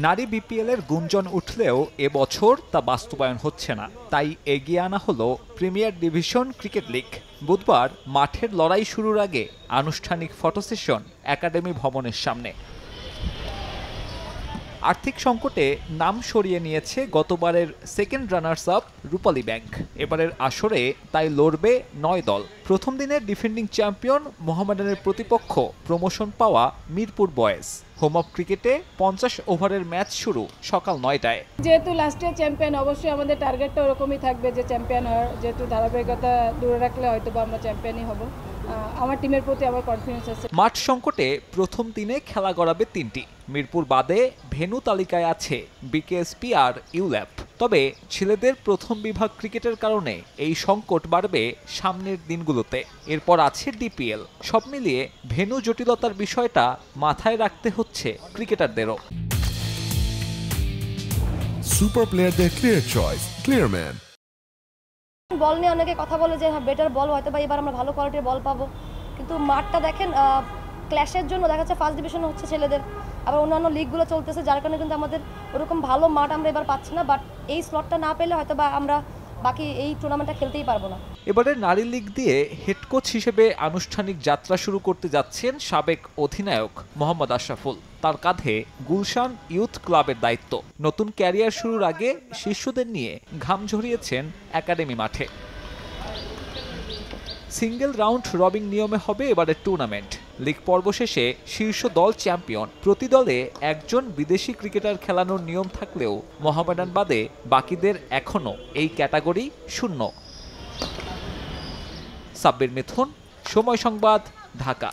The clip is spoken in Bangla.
নারী বিপিএল এর গুঞ্জন উঠলেও এবছর তা বাস্তবায়ন হচ্ছে না, তাই এগিয়ে আনা হলো প্রিমিয়ার ডিভিশন ক্রিকেট লিগ। বুধবার মাঠের লড়াই শুরুর আগে আনুষ্ঠানিক ফটো সেশন একাডেমি ভবনের সামনে। আর্থিক সংকটে নাম সরিয়ে নিয়েছে গতবারের সেকেন্ড রানার্স আপ রূপালী ব্যাংক। এবারের আসরে তাই লড়বে ৯ দল। প্রথম দিনের ডিফেন্ডিং চ্যাম্পিয়ন মোহামেডানের প্রতিপক্ষ প্রমোশন পাওয়া মিরপুর বয়েজ। হোম অফ ক্রিকেটে 50 ওভারের ম্যাচ শুরু সকাল ৯টায়। যেহেতু লাস্টে চ্যাম্পিয়ন, অবশ্যই আমাদের টার্গেটটা ওরকমই থাকবে যে চ্যাম্পিয়ন হওয়ার। যেহেতু ধারাবাহিকতা দূরে রাখলে হয়তো বা আমরা চ্যাম্পিয়নই হব। আমার টিমের প্রতি আমার কনফিডেন্স আছে। মাঠ সংকটে প্রথম দিনে খেলা গড়াবে 3টি। মিরপুর বাদে ভেন্যু তালিকায় আছে বিকেএসপি আর ইউল্যাপ। তবে ছেলেদের প্রথম বিভাগ ক্রিকেটের কারণে এই সংকট বাড়বে সামনের দিনগুলোতে। এরপর আছে ডিপিএল। সব মিলিয়ে ভেন্যু জটিলতার বিষয়টা মাথায় রাখতে হচ্ছে ক্রিকেটারদেরও। সুপার প্লেয়ারদের ক্লিয়ার চয়েস ক্লিয়ারম্যান। বল নিয়ে অনেকে কথা বলে যে হ্যাঁ বেটার বল হয়তো বা এবার আমরা ভালো কোয়ালিটির বল পাবো, কিন্তু মাঠটা দেখেন ক্ল্যাশের জন্য দেখা যাচ্ছে ফার্স্ট ডিভিশনে হচ্ছে ছেলেদের, আবার অন্যান্য লিগগুলো চলতেছে, যার কারণে কিন্তু আমাদের ওরকম ভালো মাঠ আমরা এবার পাচ্ছি না। বাট এই স্লটটা না পেলে হয়তো বা আমরা বাকি এই টুর্নামেন্টটা খেলতেই পারবো না। এবারে নারী লীগ দিয়ে হেড কোচ হিসেবে আনুষ্ঠানিক যাত্রা শুরু করতে যাচ্ছেন সাবেক অধিনায়ক মোহাম্মদ আশরাফুল। তার কাঁধে গুলশান ইউথ ক্লাবের দায়িত্ব। নতুন ক্যারিয়ার শুরুর আগে শিষ্যদের নিয়ে ঘাম ঝরিয়েছেন একাডেমি মাঠে। সিঙ্গেল রাউন্ড রবিং নিয়মে হবে এবারের টুর্নামেন্ট। লিগ পর্ব শেষে শীর্ষ দল চ্যাম্পিয়ন। প্রতি দলে একজন বিদেশি ক্রিকেটার খেলানোর নিয়ম থাকলেও মোহামেডান বাদে বাকিদের এখনও এই ক্যাটাগরি শূন্য। সাব্বির মিথুন, সময় সংবাদ, ঢাকা।